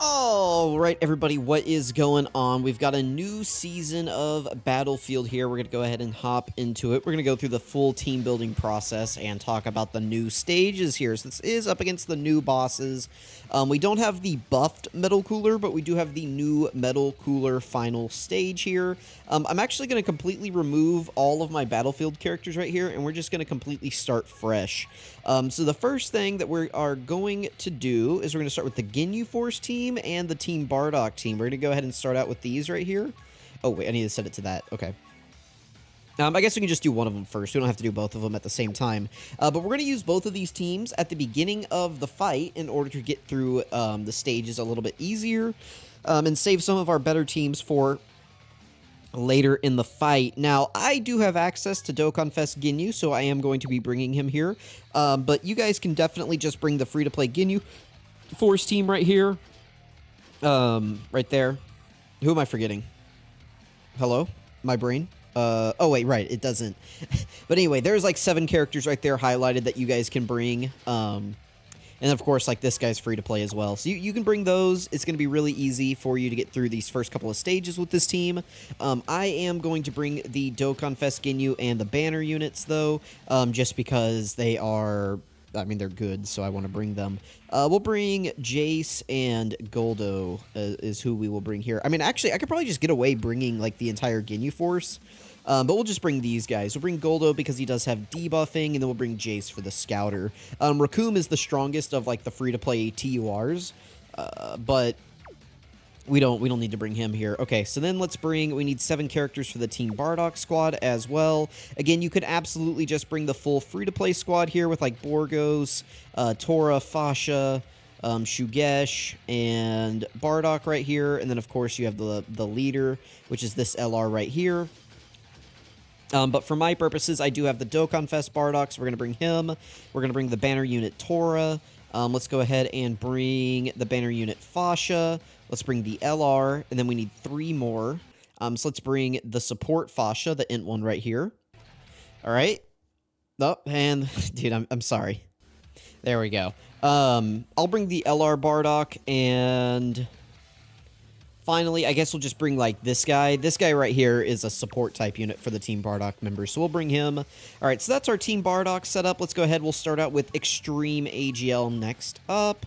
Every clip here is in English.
All right, everybody, what is going on? We've got a new season of Battlefield here. We're going to go ahead and hop into it. We're going to go through the full team building process and talk about the new stages here. So this is up against the new bosses. We don't have the buffed Metal Cooler, but we do have the new Metal Cooler final stage here. I'm actually going to completely remove all of my Battlefield characters right here, and we're just going to completely start fresh. So the first thing that we are going to do is we're going to start with the Ginyu Force team and the Team Bardock team. We're going to go ahead and start out with these right here. Oh, wait, I need to set it to that. Okay. I guess we can just do one of them first. We don't have to do both of them at the same time. But we're going to use both of these teams at the beginning of the fight in order to get through the stages a little bit easier and save some of our better teams for later in the fight. Now, I do have access to Dokkan Fest Ginyu, so I am going to be bringing him here. But you guys can definitely just bring the free-to-play Ginyu Force team right here. Right there. Who am I forgetting? Hello? My brain? Oh wait, right, it doesn't. But anyway, there's like 7 characters right there highlighted that you guys can bring. And of course, like this guy's free to play as well. So you can bring those. It's going to be really easy for you to get through these first couple of stages with this team. I am going to bring the Dokkan Fest Ginyu and the banner units though, just because they are, I mean, they're good, so I want to bring them. We'll bring Jace and Goldo is who we will bring here. I mean, actually, I could probably just get away bringing, like, the entire Ginyu Force. But we'll just bring these guys. We'll bring Goldo because he does have debuffing, and then we'll bring Jace for the Scouter. Raccoon is the strongest of, like, the free-to-play TURs, but we don't need to bring him here. Okay, so then we need 7 characters for the Team Bardock squad as well. Again, you could absolutely just bring the full free-to-play squad here with, like, Borgos, Tora, Fasha, Shugesh, and Bardock right here. And then, of course, you have the leader, which is this LR right here. But for my purposes, I do have the Dokkan Fest Bardock, so we're going to bring him. We're going to bring the banner unit Tora. Let's go ahead and bring the banner unit Fasha. Let's bring the LR, and then we need 3 more. So let's bring the support Fasha, the int one right here. All right. Oh, and dude, I'm sorry. There we go. I'll bring the LR Bardock, and finally, I guess we'll just bring, like, this guy. This guy right here is a support type unit for the Team Bardock members, so we'll bring him. All right, so that's our Team Bardock setup. Let's go ahead. We'll start out with Extreme AGL next up.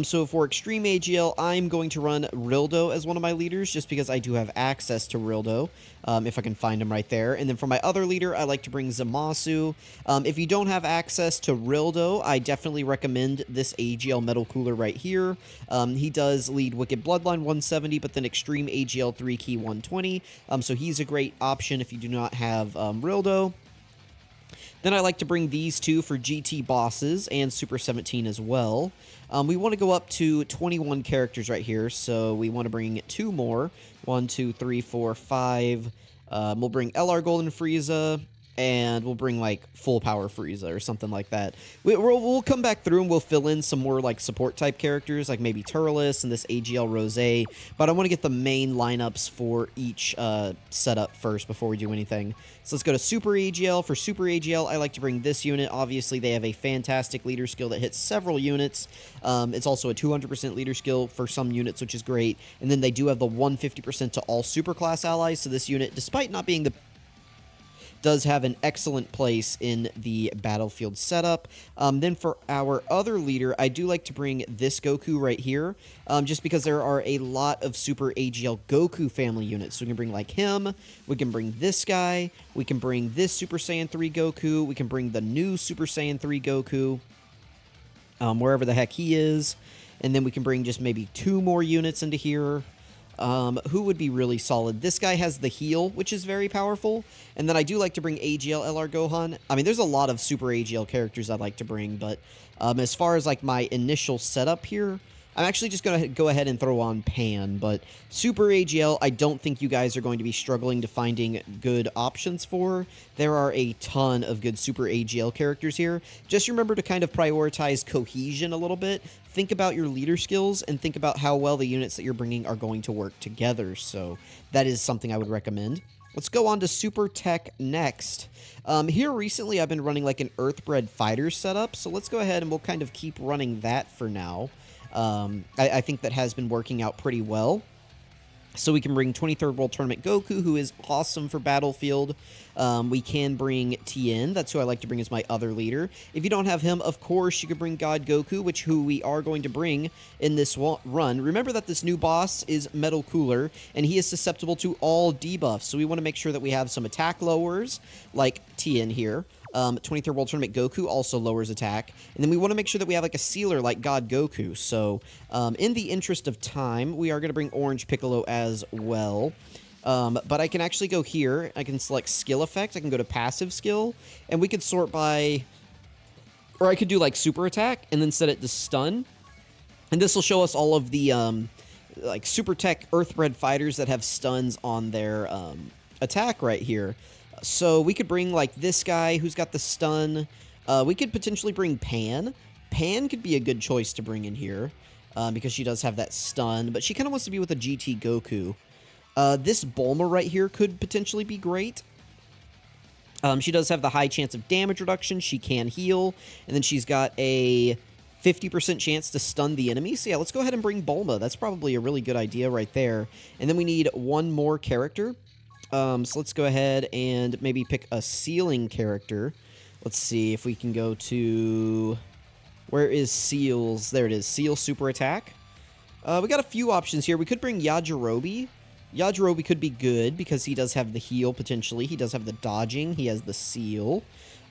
So for Extreme AGL, I'm going to run Rildo as one of my leaders, just because I do have access to Rildo, if I can find him right there. And then for my other leader, I like to bring Zamasu. If you don't have access to Rildo, I definitely recommend this AGL Metal Cooler right here. He does lead Wicked Bloodline 170, but then Extreme AGL 3 key 120, so he's a great option if you do not have Rildo. Then I like to bring these 2 for GT bosses and Super 17 as well. We want to go up to 21 characters right here, so we want to bring 2 more. 1, 2, 3, 4, 5. We'll bring LR Golden Frieza, and we'll bring, like, full power Frieza or something like that. We'll come back through and we'll fill in some more, like, support type characters, like maybe Turles and this AGL Rosé, but I want to get the main lineups for each setup first before we do anything. So let's go to Super AGL. For Super AGL, I like to bring this unit. Obviously, they have a fantastic leader skill that hits several units. It's also a 200% leader skill for some units, which is great. And then they do have the 150% to all superclass allies, so this unit, despite not being the does have an excellent place in the Battlefield setup. Then for our other leader, I do like to bring this Goku right here, just because there are a lot of Super AGL Goku family units. So we can bring, like, him, we can bring this guy, we can bring this Super Saiyan 3 Goku, we can bring the new Super Saiyan 3 Goku, wherever the heck he is, and then we can bring just maybe 2 more units into here. Who would be really solid? This guy has the heal, which is very powerful. And then I do like to bring AGL LR Gohan. I mean, there's a lot of Super AGL characters I'd like to bring, but as far as, like, my initial setup here, I'm actually just going to go ahead and throw on Pan, but Super AGL, I don't think you guys are going to be struggling to finding good options for. There are a ton of good Super AGL characters here. Just remember to kind of prioritize cohesion a little bit. Think about your leader skills and think about how well the units that you're bringing are going to work together. So that is something I would recommend. Let's go on to Super Tech next. Here recently I've been running like an Earthbred Fighter setup, so let's go ahead and we'll kind of keep running that for now. I think that has been working out pretty well. So we can bring 23rd World Tournament Goku, who is awesome for Battlefield. We can bring Tien. That's who I like to bring as my other leader. If you don't have him, of course, you could bring God Goku, who we are going to bring in this run. Remember that this new boss is Metal Cooler, and he is susceptible to all debuffs. So we want to make sure that we have some attack lowers, like Tien here. 23rd World Tournament Goku also lowers attack. And then we want to make sure that we have like a sealer like God Goku. So in the interest of time, we are going to bring Orange Piccolo as well. But I can actually go here. I can select skill effect. I can go to passive skill. And we could sort by... Or I could do like super attack and then set it to stun. And this will show us all of the like super tech Earthbred fighters that have stuns on their attack right here. So we could bring, like, this guy who's got the stun. We could potentially bring Pan. Pan could be a good choice to bring in here because she does have that stun, but she kind of wants to be with a GT Goku. This Bulma right here could potentially be great. She does have the high chance of damage reduction. She can heal, and then she's got a 50% chance to stun the enemy. So yeah, let's go ahead and bring Bulma. That's probably a really good idea right there. And then we need one more character. So let's go ahead and maybe pick a sealing character. Let's see if we can go to... Where is Seal's? There it is. Seal Super Attack. We got a few options here. We could bring Yajirobe. Yajirobe could be good because he does have the heal, potentially. He does have the dodging. He has the seal.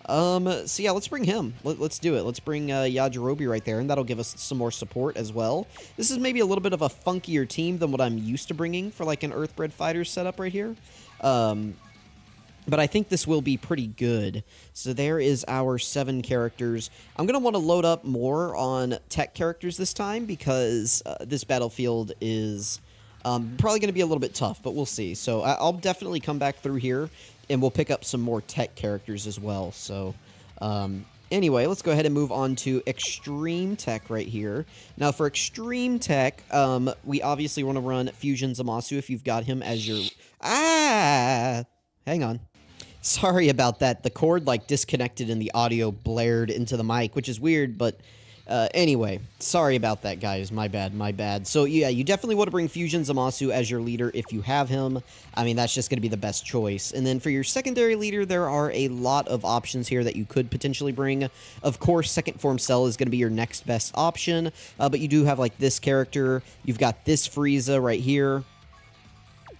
So yeah, let's bring him. Let's do it. Let's bring Yajirobe right there, and that'll give us some more support as well. This is maybe a little bit of a funkier team than what I'm used to bringing for like an Earthbred Fighter setup right here. But I think this will be pretty good. So there is our 7 characters. I'm going to want to load up more on tech characters this time because this Battlefield is probably going to be a little bit tough, but we'll see. So I'll definitely come back through here and we'll pick up some more tech characters as well. So anyway, let's go ahead and move on to Extreme Tech right here. Now for Extreme Tech, we obviously want to run Fusion Zamasu if you've got him as your... Hang on. Sorry about that. The cord, like, disconnected and the audio blared into the mic, which is weird, but anyway. Sorry about that, guys. My bad, my bad. So, yeah, you definitely want to bring Fusion Zamasu as your leader if you have him. I mean, that's just going to be the best choice. And then for your secondary leader, there are a lot of options here that you could potentially bring. Of course, Second Form Cell is going to be your next best option, but you do have, like, this character. You've got this Frieza right here.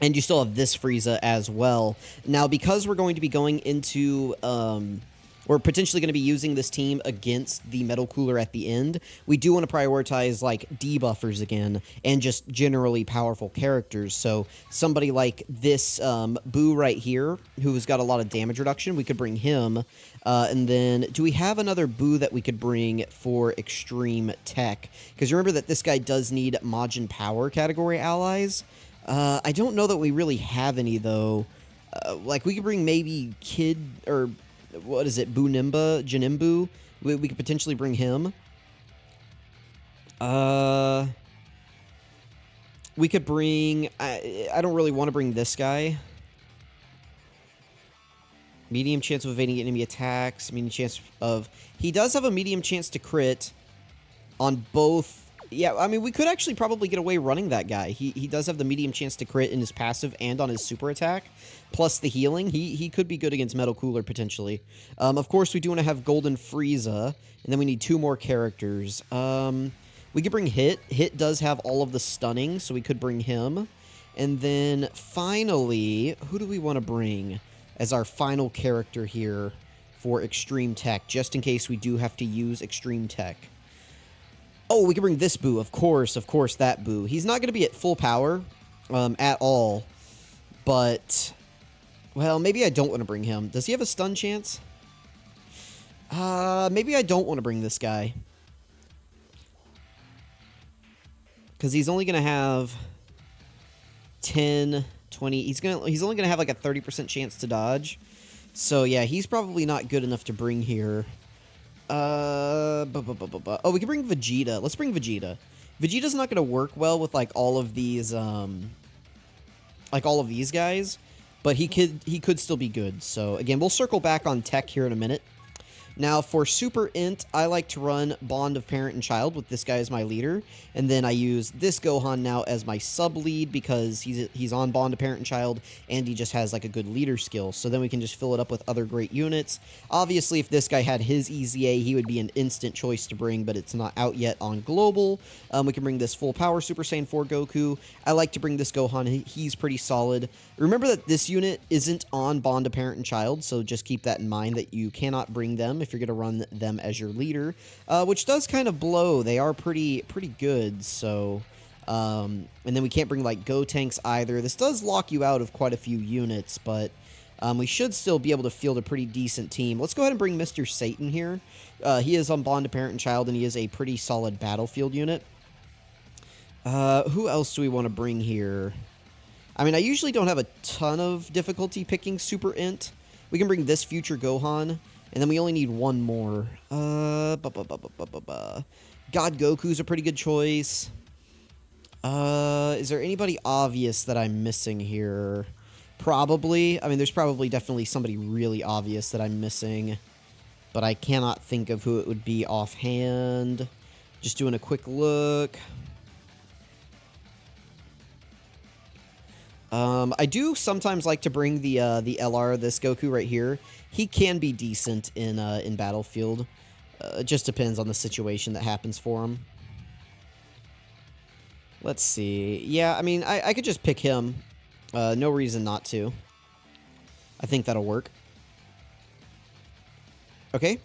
And you still have this Frieza as well. Now, because we're going to be going into, we're potentially going to be using this team against the Metal Cooler at the end, we do want to prioritize, like, debuffers again, and just generally powerful characters. So, somebody like this Boo right here, who's got a lot of damage reduction, we could bring him. And then, do we have another Boo that we could bring for Extreme Tech? Because remember that this guy does need Majin Power category allies. I don't know that we really have any, though. Like, we could bring maybe Kid, or, what is it, Boonimba, Janimbu? We could potentially bring him. We could bring, I don't really want to bring this guy. Medium chance of evading enemy attacks, medium chance of, he does have a medium chance to crit on both. Yeah, I mean, we could actually probably get away running that guy. He does have the medium chance to crit in his passive and on his super attack, plus the healing. He could be good against Metal Cooler, potentially. Of course, we do want to have Golden Frieza, and then we need 2 more characters. We could bring Hit. Hit does have all of the stunning, so we could bring him. And then, finally, who do we want to bring as our final character here for Extreme Tech, just in case we do have to use Extreme Tech? Oh, we can bring this Boo, of course, that Boo. He's not going to be at full power at all, but, well, maybe I don't want to bring him. Does he have a stun chance? Maybe I don't want to bring this guy. Because he's only going to have 10, 20, he's only going to have like a 30% chance to dodge. So, yeah, he's probably not good enough to bring here. Oh, we can bring Vegeta. Let's bring Vegeta. Vegeta's not going to work well with, like, all of these, guys, but he could still be good. So, again, we'll circle back on tech here in a minute. Now, for Super Int, I like to run Bond of Parent and Child with this guy as my leader, and then I use this Gohan now as my sub-lead because he's on Bond of Parent and Child, and he just has, like, a good leader skill, so then we can just fill it up with other great units. Obviously, if this guy had his EZA, he would be an instant choice to bring, but it's not out yet on Global. We can bring this full power Super Saiyan 4 Goku. I like to bring this Gohan. He's pretty solid. Remember that this unit isn't on Bond of Parent and Child, so just keep that in mind that you cannot bring them if you're going to run them as your leader, which does kind of blow. They are pretty good, so... and then we can't bring, like, Gotenks either. This does lock you out of quite a few units, but we should still be able to field a pretty decent team. Let's go ahead and bring Mr. Satan here. He is on Bond of Parent and Child, and he is a pretty solid battlefield unit. Who else do we want to bring here? I mean, I usually don't have a ton of difficulty picking Super Int. We can bring this future Gohan, and then we only need one more. God Goku's a pretty good choice. Is there anybody obvious that I'm missing here? Probably. I mean, there's probably definitely somebody really obvious that I'm missing, but I cannot think of who it would be offhand. Just doing a quick look. I do sometimes like to bring the LR, this Goku right here. He can be decent in Battlefield. It just depends on the situation that happens for him. Let's see. Yeah, I mean, I could just pick him. No reason not to. I think that'll work. Okay.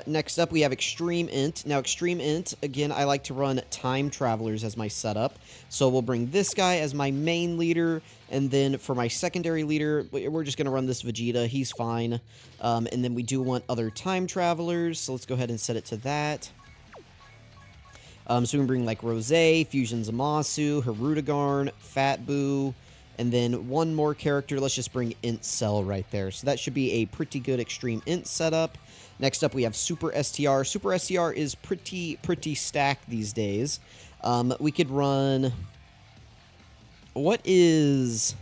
Next up, we have Extreme Int. Now, Extreme Int, again, I like to run Time Travelers as my setup. So we'll bring this guy as my main leader, and then for my secondary leader, we're just going to run this Vegeta. He's fine. And then we do want other Time Travelers, so let's go ahead and set it to that. So we can bring, like, Rose, Fusion Zamasu, Hirudegarn, Fat Boo, and then one more character. Let's just bring Int Cell right there. So that should be a pretty good Extreme Int setup. Next up, we have Super STR. Super STR is pretty stacked these days. We could run... What is...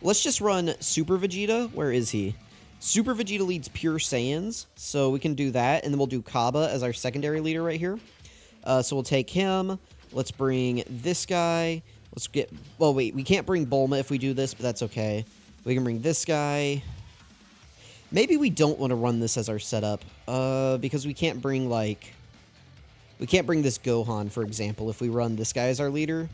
Let's just run Super Vegeta. Where is he? Super Vegeta leads Pure Saiyans, so we can do that. And then we'll do Cabba as our secondary leader right here. So we'll take him. Let's bring this guy. Let's get... Well, wait, we can't bring Bulma if we do this, but that's okay. We can bring this guy... Maybe we don't want to run this as our setup, because we can't bring, like... We can't bring this Gohan, for example, if we run this guy as our leader.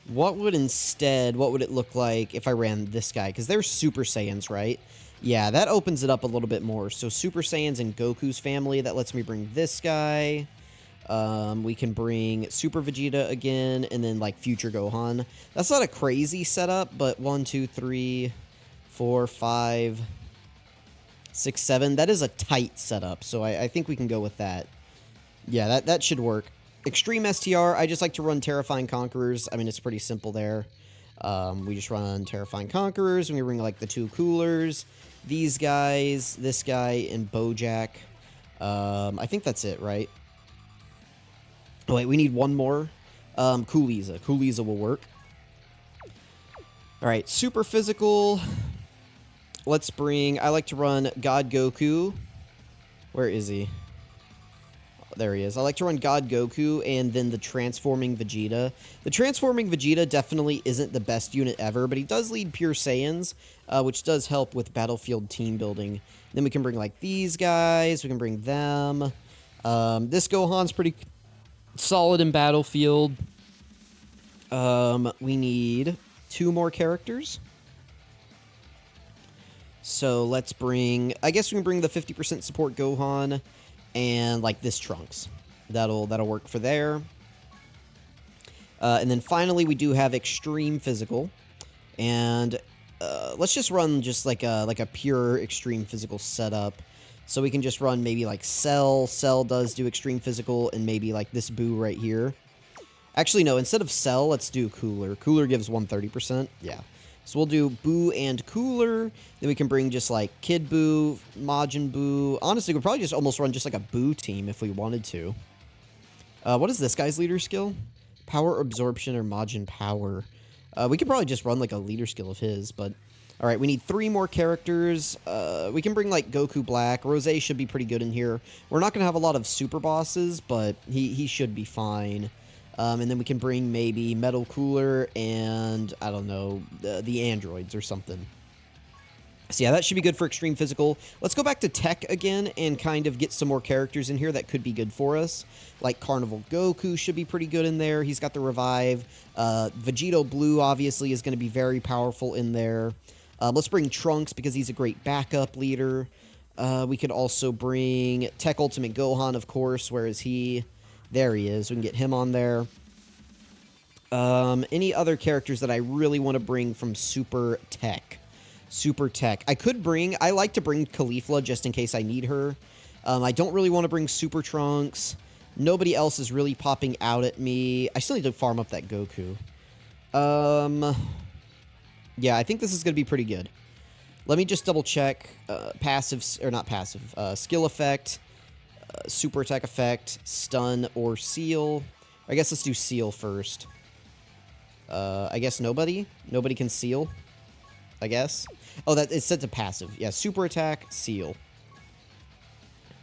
What would it look like if I ran this guy? Because they're Super Saiyans, right? Yeah, that opens it up a little bit more. So Super Saiyans and Goku's family, that lets me bring this guy. We can bring Super Vegeta again, and then, like, Future Gohan. That's not a crazy setup, but 1, 2, 3, 4, 5, 6, 7. That is a tight setup, so I think we can go with that. Yeah, that should work. Extreme STR, I just like to run Terrifying Conquerors. I mean, it's pretty simple there. We just run Terrifying Conquerors, and we bring, like, the two coolers. These guys, this guy, and Bojack. I think that's it, right? Oh, wait, we need one more. Cooliza. Cooliza will work. Alright, Super Physical. Let's bring... I like to run God Goku. Where is he? Oh, there he is. I like to run God Goku and then the Transforming Vegeta. The Transforming Vegeta definitely isn't the best unit ever, but he does lead Pure Saiyans, which does help with Battlefield team building. Then we can bring, like, these guys. We can bring them. This Gohan's pretty... solid in Battlefield. We need 2 more characters. So let's bring... I guess we can bring the 50% support Gohan and, like, this Trunks. That'll work for there. And then finally, we do have Extreme Physical. And let's just run just like a pure Extreme Physical setup. So we can just run maybe, like, Cell. Cell does do Extreme Physical, and maybe, like, this Boo right here. Actually, no, instead of Cell, let's do Cooler. Cooler gives 130%. Yeah. So we'll do Boo and Cooler. Then we can bring just, like, Kid Boo, Majin Boo. Honestly, we'd probably just almost run just, like, a Boo team if we wanted to. What is this guy's leader skill? Power Absorption or Majin Power. We could probably just run, like, a leader skill of his, but... All right, we need 3 more characters. We can bring, like, Goku Black. Rose should be pretty good in here. We're not going to have a lot of super bosses, but he should be fine. And then we can bring maybe Metal Cooler and, I don't know, the androids or something. So yeah, that should be good for Extreme Physical. Let's go back to Tech again and kind of get some more characters in here that could be good for us. Like Carnival Goku should be pretty good in there. He's got the Revive. Vegito Blue, obviously, is going to be very powerful in there. Let's bring Trunks because he's a great backup leader. We could also bring Tech Ultimate Gohan, of course. Where is he? There he is. We can get him on there. Any other characters that I really want to bring from Super Tech? Super Tech. I like to bring Caulifla just in case I need her. I don't really want to bring Super Trunks. Nobody else is really popping out at me. I still need to farm up that Goku. Yeah, I think this is going to be pretty good. Let me just double check. Skill effect, super attack effect, stun, or seal. I guess let's do seal first. I guess nobody? Nobody can seal? I guess. Oh, that it's set to passive. Yeah, super attack, seal.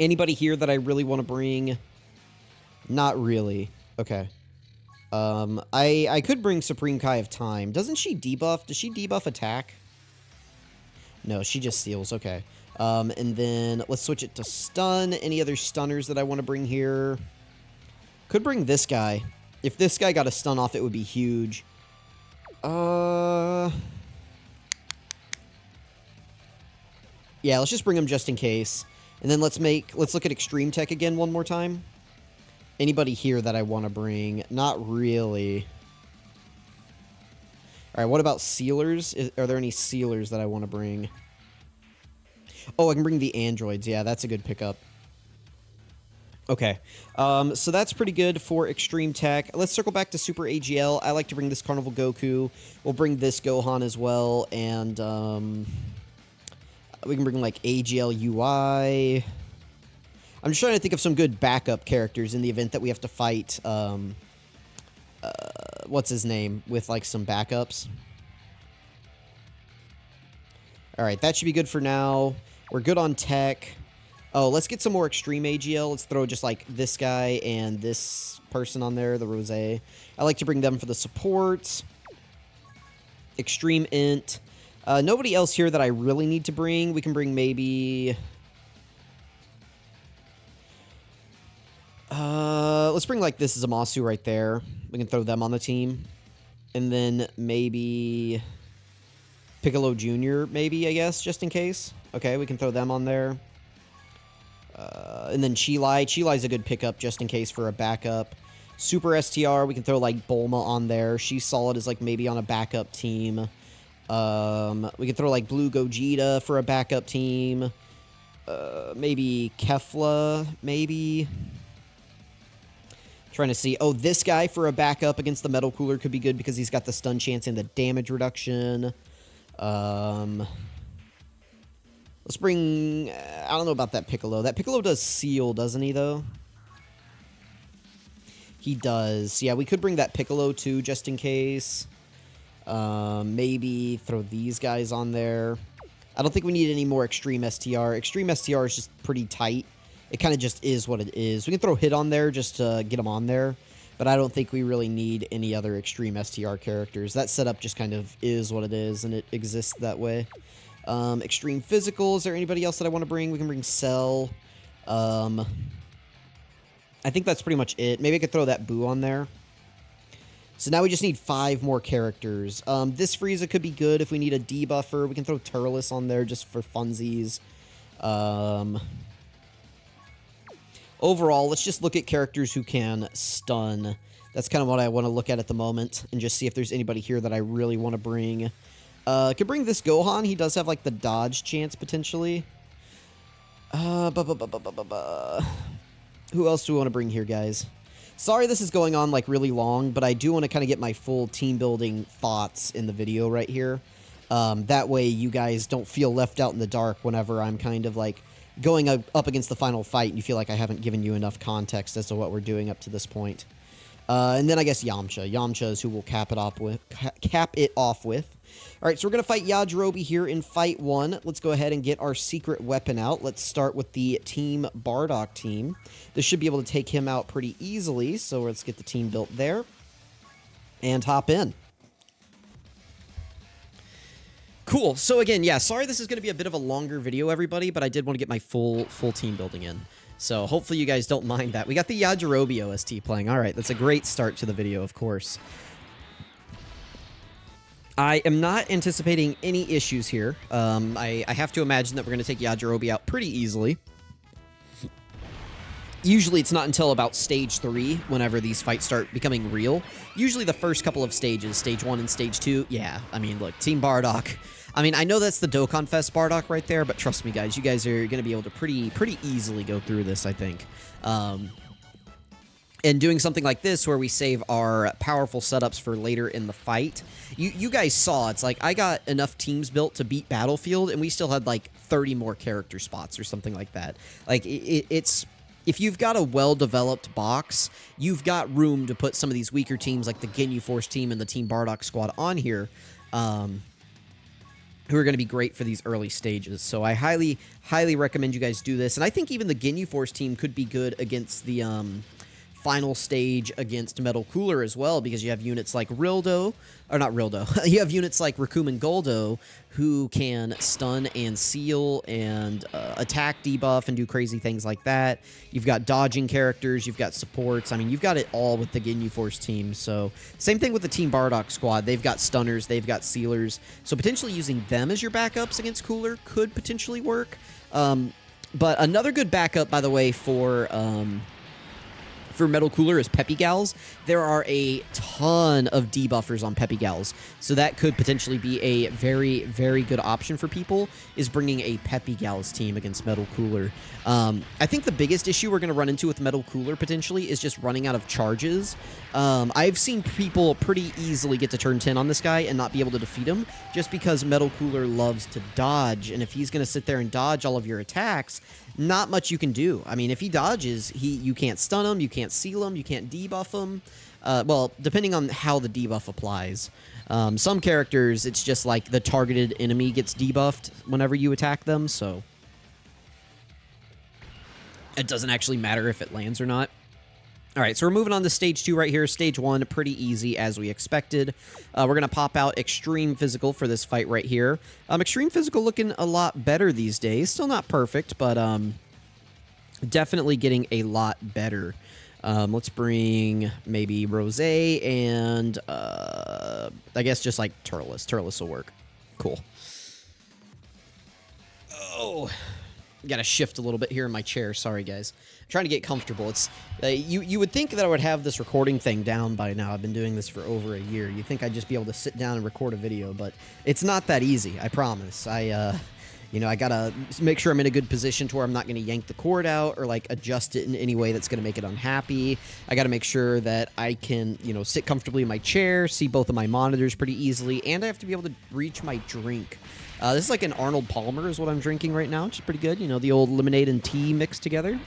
Anybody here that I really want to bring? Not really. Okay. I could bring Supreme Kai of Time. Doesn't she debuff? Does she debuff attack? No, she just seals. Okay. And then let's switch it to stun. Any other stunners that I want to bring here? Could bring this guy. If this guy got a stun off, it would be huge. Yeah, let's just bring him just in case. And then let's look at Extreme Tech again one more time. Anybody here that I want to bring? Not really. All right, what about sealers? Are there any sealers that I want to bring? Oh, I can bring the androids. Yeah, that's a good pickup. Okay, so that's pretty good for Extreme Tech. Let's circle back to Super AGL. I like to bring this Carnival Goku. We'll bring this Gohan as well, and we can bring, like, AGL UI. I'm just trying to think of some good backup characters in the event that we have to fight, what's his name, with, like, some backups. Alright, that should be good for now. We're good on Tech. Oh, let's get some more Extreme AGL. Let's throw just, like, this guy and this person on there, the Rose. I like to bring them for the support. Extreme Int. Nobody else here that I really need to bring. We can bring maybe... let's bring, like, this Zamasu right there. We can throw them on the team. And then maybe... Piccolo Jr., maybe, I guess, just in case. Okay, we can throw them on there. And then Chilai. Chilai's a good pickup just in case for a backup. Super STR, we can throw, like, Bulma on there. She's solid as, like, maybe on a backup team. We can throw, like, Blue Gogeta for a backup team. Maybe Kefla, maybe. Trying to see. Oh, this guy for a backup against the Metal Cooler could be good because he's got the stun chance and the damage reduction. Let's bring... I don't know about that Piccolo. That Piccolo does seal, doesn't he, though? He does. Yeah, we could bring that Piccolo, too, just in case. Maybe throw these guys on there. I don't think we need any more Extreme STR. Extreme STR is just pretty tight. It kind of just is what it is. We can throw Hit on there just to get them on there. But I don't think we really need any other Extreme STR characters. That setup just kind of is what it is, and it exists that way. Extreme Physical. Is there anybody else that I want to bring? We can bring Cell. I think that's pretty much it. Maybe I could throw that Boo on there. So now we just need 5 more characters. This Frieza could be good if we need a debuffer. We can throw Turles on there just for funsies. Overall, let's just look at characters who can stun. That's kind of what I want to look at the moment, and just see if there's anybody here that I really want to bring. Could bring this Gohan. He does have, like, the dodge chance, potentially. Who else do we want to bring here, guys? Sorry this is going on, like, really long, but I do want to kind of get my full team-building thoughts in the video right here. That way you guys don't feel left out in the dark whenever I'm kind of, like, going up against the final fight and you feel like I haven't given you enough context as to what we're doing up to this point. And then I guess Yamcha. Yamcha is who we'll cap it off with. All right, so we're going to fight Yajirobe here in Fight 1. Let's go ahead and get our secret weapon out. Let's start with the Team Bardock team. This should be able to take him out pretty easily, so let's get the team built there and hop in. Cool. So again, yeah, sorry this is going to be a bit of a longer video, everybody, but I did want to get my full team building in. So hopefully you guys don't mind that. We got the Yajirobe OST playing. All right, that's a great start to the video, of course. I am not anticipating any issues here. I have to imagine that we're going to take Yajirobe out pretty easily. Usually it's not until about stage 3 whenever these fights start becoming real. Usually the first couple of stages, stage 1 and stage 2, yeah. I mean, look, Team Bardock. I mean, I know that's the Dokkan Fest Bardock right there, but trust me, guys, you guys are going to be able to pretty easily go through this, I think. And doing something like this where we save our powerful setups for later in the fight. You guys saw, it's like I got enough teams built to beat Battlefield, and we still had like 30 more character spots or something like that. Like, it's... If you've got a well-developed box, you've got room to put some of these weaker teams like the Ginyu Force team and the Team Bardock squad on here, who are going to be great for these early stages. So I highly recommend you guys do this. And I think even the Ginyu Force team could be good against the final stage against Metal Cooler as well, because you have units like Rildo, or not Rildo, you have units like Raccoon and Goldo who can stun and seal and attack, debuff, and do crazy things like that. You've got dodging characters, you've got supports. I mean, you've got it all with the Ginyu Force team. So same thing with the Team Bardock squad. They've got stunners, they've got sealers. So potentially using them as your backups against Cooler could potentially work. But another good backup, by the way, for Metal Cooler is Peppy Gals. There are a ton of debuffers on Peppy Gals, so that could potentially be a very good option for people, is bringing a Peppy Gals team against Metal Cooler. I think the biggest issue we're going to run into with Metal Cooler potentially is just running out of charges. I've seen people pretty easily get to turn 10 on this guy and not be able to defeat him, just because Metal Cooler loves to dodge, and if he's going to sit there and dodge all of your attacks, not much you can do. I mean, if he dodges, you can't stun him, you can't seal him, you can't debuff him. Well, depending on how the debuff applies. Some characters, it's just like the targeted enemy gets debuffed whenever you attack them, so it doesn't actually matter if it lands or not. All right, so we're moving on to Stage 2 right here. Stage 1, pretty easy as we expected. We're going to pop out Extreme Physical for this fight right here. Extreme Physical looking a lot better these days. Still not perfect, but definitely getting a lot better. Let's bring maybe Rose and I guess just like Turles. Turles will work. Cool. Oh, got to shift a little bit here in my chair. Sorry, guys. I'm trying to get comfortable. It's you would think that I would have this recording thing down by now. I've been doing this for over a year. You'd think I'd just be able to sit down and record a video, but it's not that easy. I promise. You know, I gotta make sure I'm in a good position to where I'm not gonna yank the cord out or like adjust it in any way that's gonna make it unhappy. I gotta make sure that I can, you know, sit comfortably in my chair, see both of my monitors pretty easily, and I have to be able to reach my drink. This is like an Arnold Palmer is what I'm drinking right now, which is pretty good. You know, the old lemonade and tea mixed together.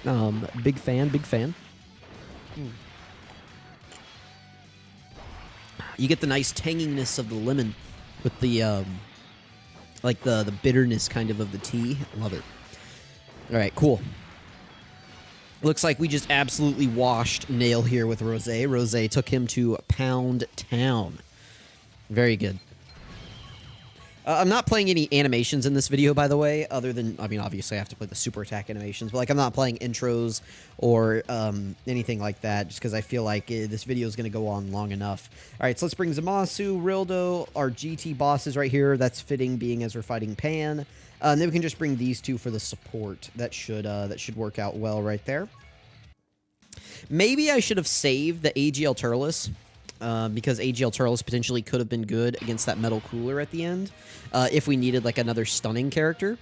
Big fan, big fan. You get the nice tanginess of the lemon with the, like the bitterness kind of the tea. Love it. All right, cool. Looks like we just absolutely washed Nail here with Rose. Rose took him to Pound Town. Very good. I'm not playing any animations in this video, by the way, other than, I mean, obviously I have to play the super attack animations, but like I'm not playing intros or anything like that, just because I feel like this video is going to go on long enough. All right, so let's bring Zamasu, Rildo, our GT bosses right here. That's fitting, being as we're fighting Pan. And then we can just bring these two for the support. That should work out well right there. Maybe I should have saved the AGL Turles. Because AGL Turles potentially could have been good against that Metal Cooler at the end. If we needed like another stunning character.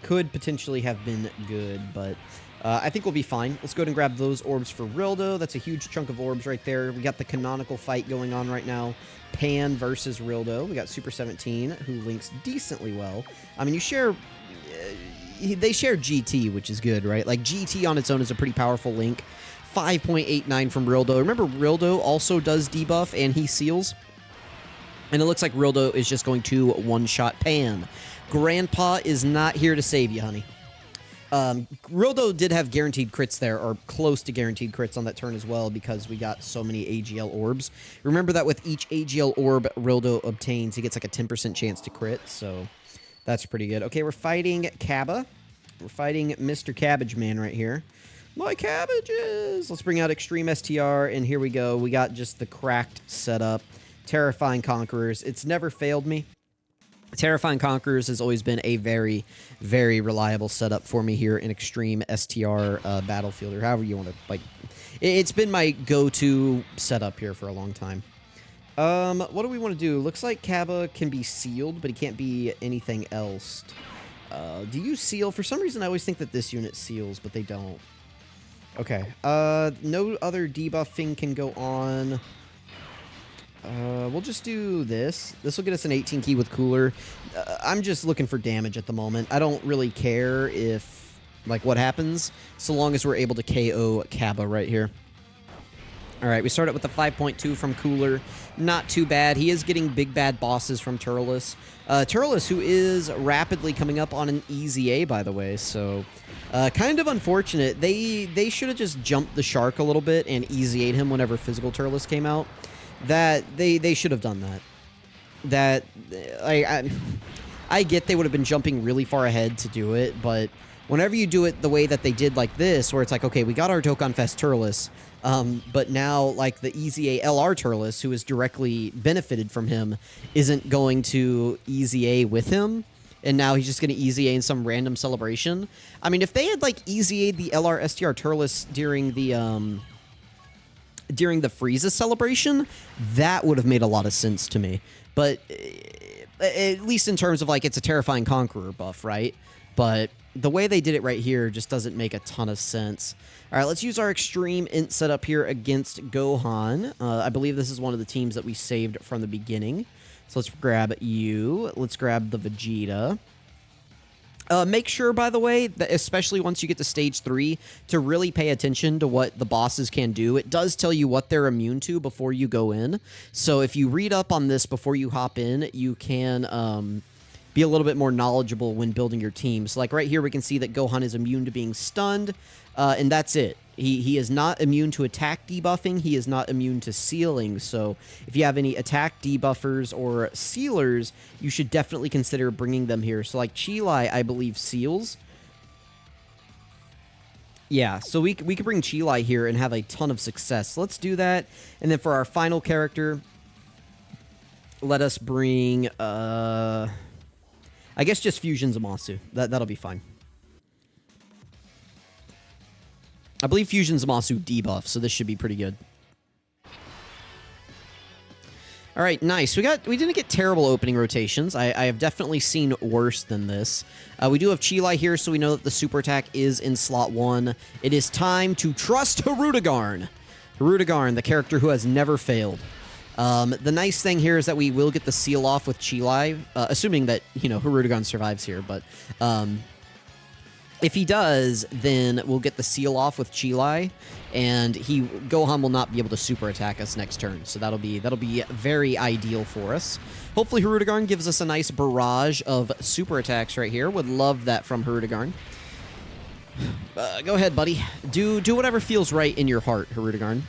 Could potentially have been good, but I think we'll be fine. Let's go ahead and grab those orbs for Rildo. That's a huge chunk of orbs right there. We got the canonical fight going on right now. Pan versus Rildo. We got Super 17, who links decently well. I mean, you share... they share GT, which is good, right? Like, GT on its own is a pretty powerful link. 5.89 from Rildo. Remember, Rildo also does debuff, and he seals. And it looks like Rildo is just going to one-shot Pan. Grandpa is not here to save you, honey. Rildo did have guaranteed crits there, or close to guaranteed crits on that turn as well, because we got so many AGL orbs. Remember that with each AGL orb Rildo obtains, he gets like a 10% chance to crit, so that's pretty good. Okay, we're fighting Cabba. We're fighting Mr. Cabbage Man right here. My cabbages! Let's bring out Extreme STR, and here we go. We got just the cracked setup. Terrifying Conquerors. It's never failed me. Terrifying Conquerors has always been a very, very reliable setup for me here in Extreme STR Battlefield, or however you want to, like, it's been my go-to setup here for a long time. What do we want to do? Looks like Cabba can be sealed, but he can't be anything else. Do you seal? For some reason, I always think that this unit seals, but they don't. Okay. No other debuffing can go on. We'll just do this. This will get us an 18 key with Cooler. I'm just looking for damage at the moment. I don't really care if, like, what happens, so long as we're able to KO Cabba right here. All right, we start out with the 5.2 from Cooler. Not too bad. He is getting big bad bosses from Turles. Turles, who is rapidly coming up on an easy A, by the way, so kind of unfortunate. They should have just jumped the shark a little bit and easy A'd him whenever physical Turles came out. That they should have done that. I get they would have been jumping really far ahead to do it, but whenever you do it the way that they did like this, where it's like, okay, we got our Dokkan Fest Turles, but now, like, the Easy A LR Turles, who is directly benefited from him, isn't going to Easy A with him, and now he's just going to Easy A in some random celebration. I mean, if they had, like, Easy A'd the LR STR Turles during the Frieza celebration, that would have made a lot of sense to me. But at least in terms of, like, it's a Terrifying Conqueror buff, right? But the way they did it right here just doesn't make a ton of sense. All right, let's use our Extreme Int setup here against Gohan. I believe this is one of the teams that we saved from the beginning. So let's grab you. Let's grab the Vegeta. Make sure, by the way, that especially once you get to Stage 3, to really pay attention to what the bosses can do. It does tell you what they're immune to before you go in. So if you read up on this before you hop in, you can be a little bit more knowledgeable when building your team. So, like, right here, we can see that Gohan is immune to being stunned, and that's it. He is not immune to attack debuffing. He is not immune to sealing. So if you have any attack debuffers or sealers, you should definitely consider bringing them here. So, like, Chilai, I believe, seals. Yeah, so we could bring Chilai here and have a ton of success. So let's do that. And then for our final character, let us bring, I guess just Fusion Zamasu. That'll be fine. I believe Fusion Zamasu debuff, so this should be pretty good. All right, nice. We didn't get terrible opening rotations. I have definitely seen worse than this. We do have Chilai here, so we know that the super attack is in slot 1. It is time to trust Hirudegarn. Hirudegarn, the character who has never failed. The nice thing here is that we will get the seal off with Chilai, assuming that, you know, Hirudegarn survives here, but if he does, then we'll get the seal off with Chilai, and Gohan will not be able to super attack us next turn. So that'll be very ideal for us. Hopefully Hirudegarn gives us a nice barrage of super attacks right here. Would love that from Hirudegarn. Go ahead, buddy. Do whatever feels right in your heart, Hirudegarn.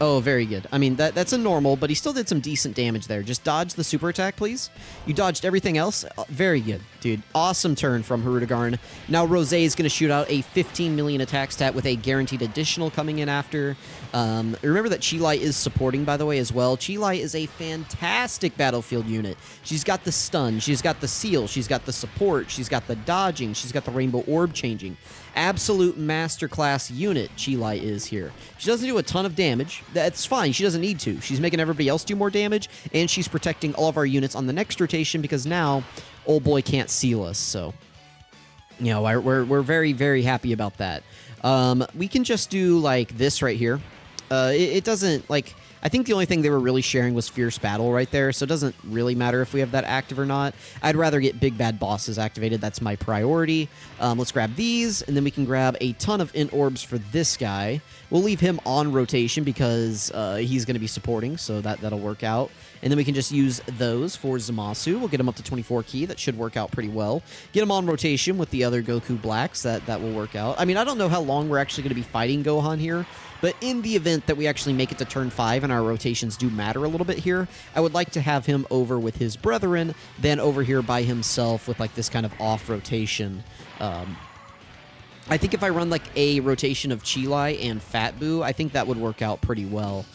Oh, very good. I mean, that's a normal, but he still did some decent damage there. Just dodge the super attack, please. You dodged everything else. Very good, dude. Awesome turn from Hirudegarn. Now Rosé is going to shoot out a 15 million attack stat with a guaranteed additional coming in after. Remember that Chilai is supporting, by the way, as well. Chilai is a fantastic battlefield unit. She's got the stun. She's got the seal. She's got the support. She's got the dodging. She's got the rainbow orb changing. Absolute masterclass unit Chilai is here. She doesn't do a ton of damage. That's fine. She doesn't need to. She's making everybody else do more damage, and she's protecting all of our units on the next rotation because now old boy can't seal us. So, you know, we're very, very happy about that. We can just do, like, this right here. It doesn't, like, I think the only thing they were really sharing was Fierce Battle right there, so it doesn't really matter if we have that active or not. I'd rather get Big Bad Bosses activated. That's my priority. Let's grab these, and then we can grab a ton of Int Orbs for this guy. We'll leave him on rotation because he's going to be supporting, so that'll work out. And then we can just use those for Zamasu. We'll get him up to 24 key. That should work out pretty well. Get him on rotation with the other Goku Blacks. That will work out. I mean, I don't know how long we're actually going to be fighting Gohan here, but in the event that we actually make it to turn 5 and our rotations do matter a little bit here, I would like to have him over with his brethren, then over here by himself with like this kind of off rotation. I think if I run like a rotation of Chilai and Fat Boo, I think that would work out pretty well.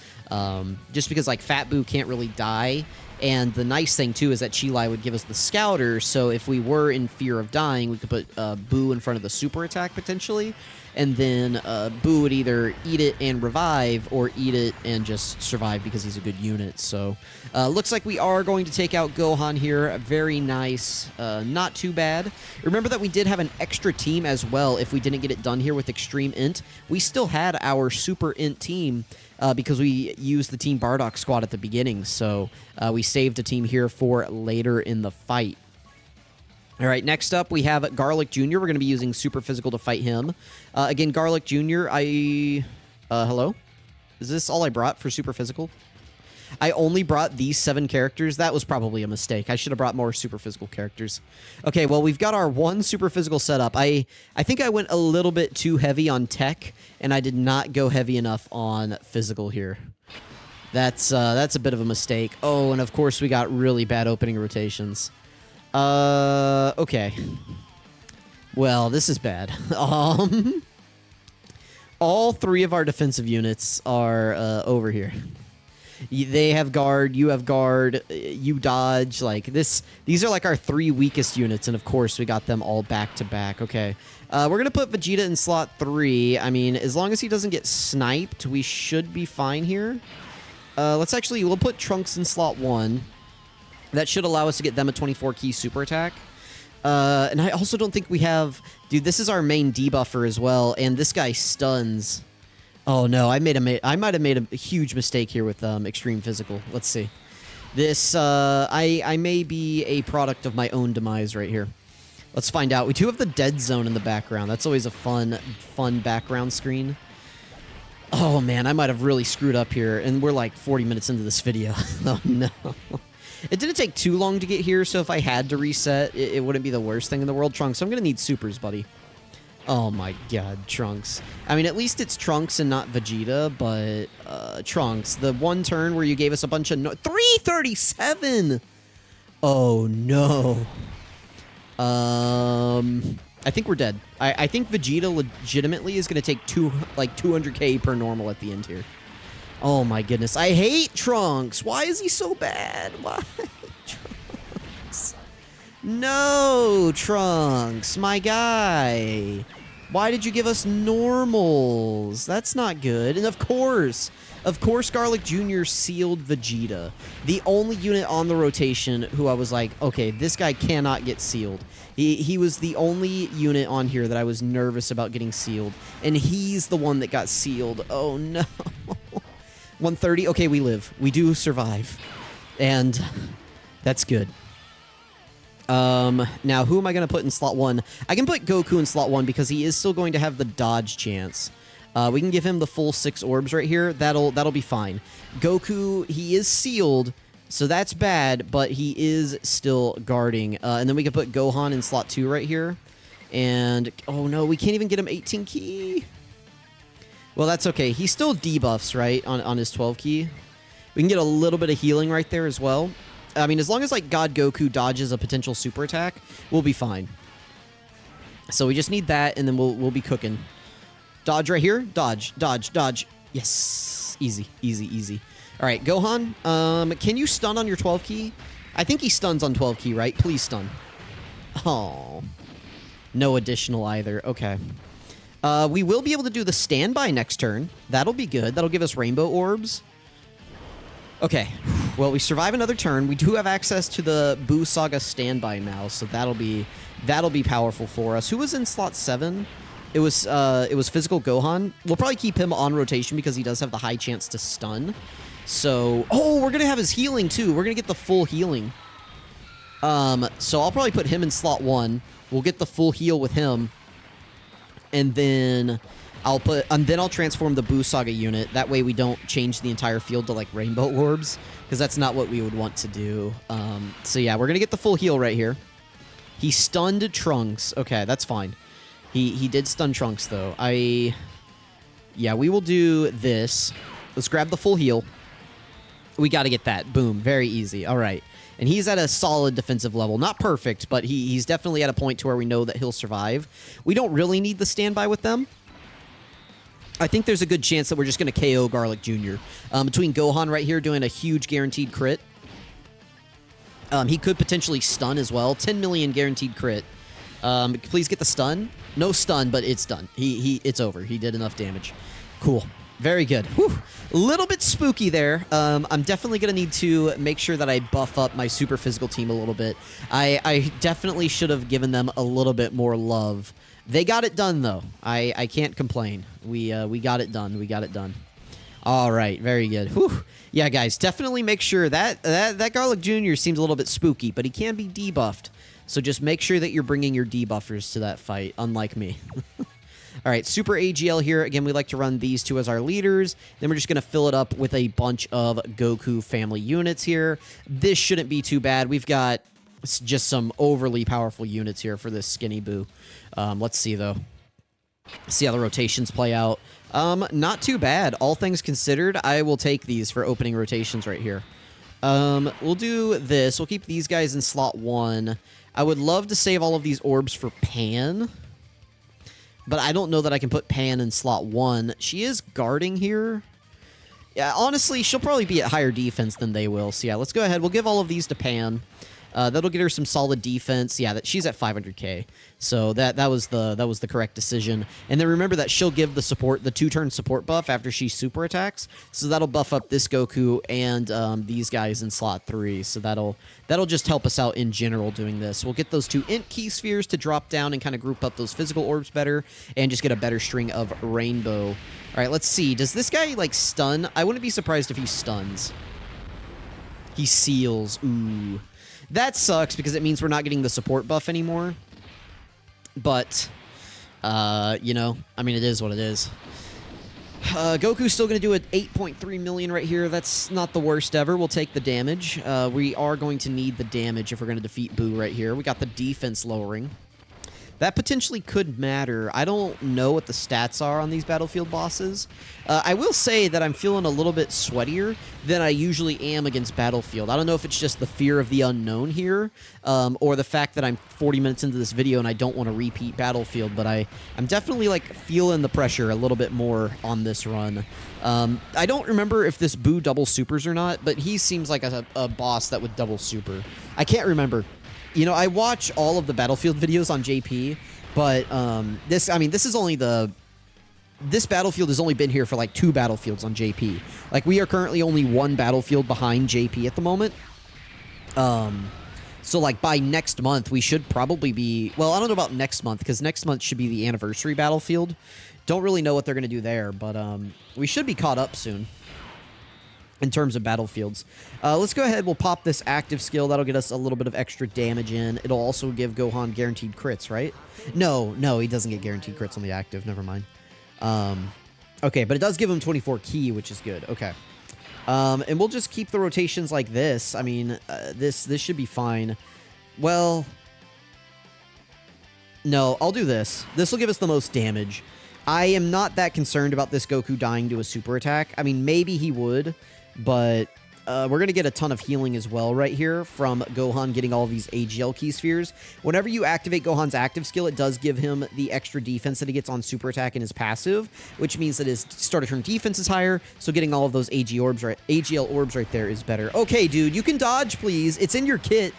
Just because like Fat Boo can't really die, and the nice thing too is that Chilai would give us the Scouter, so if we were in fear of dying, we could put Boo in front of the super attack potentially, and then Boo would either eat it and revive, or eat it and just survive because he's a good unit. So looks like we are going to take out Gohan here. Very nice. Not too bad. Remember that we did have an extra team as well if we didn't get it done here with Extreme Int. We still had our Super Int team because we used the Team Bardock squad at the beginning, so we saved a team here for later in the fight. All right, next up we have Garlic Jr. We're going to be using Super Physical to fight him. Again, Garlic Jr., hello? Is this all I brought for Super Physical? I only brought these 7 characters. That was probably a mistake. I should have brought more Super Physical characters. Okay, well, we've got our 1 Super Physical set up. I think I went a little bit too heavy on tech, and I did not go heavy enough on physical here. That's a bit of a mistake. Oh, and of course we got really bad opening rotations. Okay. Well, this is bad. All 3 of our defensive units are over here. They have guard, you have guard, you dodge, like this. These are like our 3 weakest units, and of course we got them all back to back. Okay. We're going to put Vegeta in slot 3. I mean, as long as he doesn't get sniped, we should be fine here. We'll put Trunks in slot 1. That should allow us to get them a 24 key super attack. And I also don't think we have... Dude, this is our main debuffer as well, and this guy stuns. Oh no, I might have made a huge mistake here with Extreme Physical. Let's see. This, I may be a product of my own demise right here. Let's find out. We do have the dead zone in the background. That's always a fun background screen. Oh man, I might have really screwed up here, and we're like 40 minutes into this video. Oh no. It didn't take too long to get here, so if I had to reset, it wouldn't be the worst thing in the world. Trunks, I'm going to need supers, buddy. Oh my god, Trunks. I mean, at least it's Trunks and not Vegeta, but Trunks, the one turn where you gave us a bunch of... 337! Oh no. I think we're dead. I think Vegeta legitimately is going to take 200k per normal at the end here. Oh my goodness. I hate Trunks. Why is he so bad? Why? Trunks. No, Trunks, my guy. Why did you give us normals? That's not good. And of course, Garlic Jr. sealed Vegeta. The only unit on the rotation who I was like, okay, this guy cannot get sealed. He was the only unit on here that I was nervous about getting sealed. And he's the one that got sealed. Oh no. 130. Okay, we live. We do survive. And that's good. Now, who am I going to put in slot 1? I can put Goku in slot 1 because he is still going to have the dodge chance. We can give him the full 6 orbs right here. That'll be fine. Goku, he is sealed, so that's bad, but he is still guarding. And then we can put Gohan in slot 2 right here. And, oh no, we can't even get him 18 key. Well, that's okay. He still debuffs, right, on his 12 key. We can get a little bit of healing right there as well. I mean, as long as, like, God Goku dodges a potential super attack, we'll be fine. So we just need that, and then we'll be cooking. Dodge right here. Dodge, dodge, dodge. Yes. Easy, easy, easy. All right, Gohan, can you stun on your 12 key? I think he stuns on 12 key, right? Please stun. Oh. No additional either. Okay. We will be able to do the standby next turn. That'll be good. That'll give us rainbow orbs. Okay. Well, we survive another turn. We do have access to the Boo Saga standby now, so that'll be powerful for us. Who was in slot 7? It was Physical Gohan. We'll probably keep him on rotation because he does have the high chance to stun. So, oh, we're going to have his healing, too. We're going to get the full healing. So I'll probably put him in slot 1. We'll get the full heal with him. And then I'll transform the Boo Saga unit. That way we don't change the entire field to, like, rainbow orbs. Because that's not what we would want to do. So yeah, we're going to get the full heal right here. He stunned Trunks. Okay, that's fine. He did stun Trunks, though. Yeah, we will do this. Let's grab the full heal. We got to get that. Boom. Very easy. All right. And he's at a solid defensive level. Not perfect, but he's definitely at a point to where we know that he'll survive. We don't really need the standby with them. I think there's a good chance that we're just going to KO Garlic Jr. Between Gohan right here doing a huge guaranteed crit. He could potentially stun as well. 10 million guaranteed crit. Please get the stun. No stun, but it's done. It's over. He did enough damage. Cool. Very good. Whew. A little bit spooky there. I'm definitely going to need to make sure that I buff up my super physical team a little bit. I definitely should have given them a little bit more love. They got it done, though. I can't complain. We got it done. We got it done. All right. Very good. Whew. Yeah, guys, definitely make sure that Garlic Jr. seems a little bit spooky, but he can be debuffed. So just make sure that you're bringing your debuffers to that fight, unlike me. All right, Super AGL here. Again, we like to run these two as our leaders. Then we're just going to fill it up with a bunch of Goku family units here. This shouldn't be too bad. We've got just some overly powerful units here for this skinny Boo. Let's see, though. See how the rotations play out. Not too bad. All things considered, I will take these for opening rotations right here. We'll do this. We'll keep these guys in slot 1. I would love to save all of these orbs for Pan. But I don't know that I can put Pan in slot 1. She is guarding here. Yeah, honestly, she'll probably be at higher defense than they will. So yeah, let's go ahead. We'll give all of these to Pan. That'll get her some solid defense. Yeah, she's at 500k. So that was the correct decision. And then remember that she'll give the 2-turn support buff after she super attacks. So that'll buff up this Goku and these guys in slot 3. So that'll just help us out in general doing this. We'll get those 2 int key spheres to drop down and kind of group up those physical orbs better and just get a better string of rainbow. All right, let's see. Does this guy like stun? I wouldn't be surprised if he stuns. He seals. Ooh. That sucks because it means we're not getting the support buff anymore. But, you know, I mean, it is what it is. Goku's still going to do an 8.3 million right here. That's not the worst ever. We'll take the damage. We are going to need the damage if we're going to defeat Boo right here. We got the defense lowering. That potentially could matter. I don't know what the stats are on these Battlefield bosses. I will say that I'm feeling a little bit sweatier than I usually am against Battlefield. I don't know if it's just the fear of the unknown here, or the fact that I'm 40 minutes into this video and I don't want to repeat Battlefield, but I'm definitely like feeling the pressure a little bit more on this run. I don't remember if this Boo double supers or not, but he seems like a boss that would double super. I can't remember. You know, I watch all of the Battlefield videos on JP, but this Battlefield has only been here for like 2 Battlefields on JP. Like, we are currently only 1 Battlefield behind JP at the moment. So like by next month, we should probably be, well, I don't know about next month, because next month should be the anniversary Battlefield. Don't really know what they're going to do there, but we should be caught up soon in terms of Battlefields. Let's go ahead. We'll pop this active skill. That'll get us a little bit of extra damage in. It'll also give Gohan guaranteed crits, right? No, he doesn't get guaranteed crits on the active. Never mind. Okay, but it does give him 24 ki, which is good. Okay. And we'll just keep the rotations like this. I mean, this should be fine. Well, no, I'll do this. This will give us the most damage. I am not that concerned about this Goku dying to a super attack. I mean, maybe he would, but we're going to get a ton of healing as well right here from Gohan getting all these AGL key spheres. Whenever you activate Gohan's active skill, it does give him the extra defense that he gets on super attack in his passive, which means that his start of turn defense is higher, so getting all of those AGL orbs right there is better. Okay, dude, you can dodge, please. It's in your kit.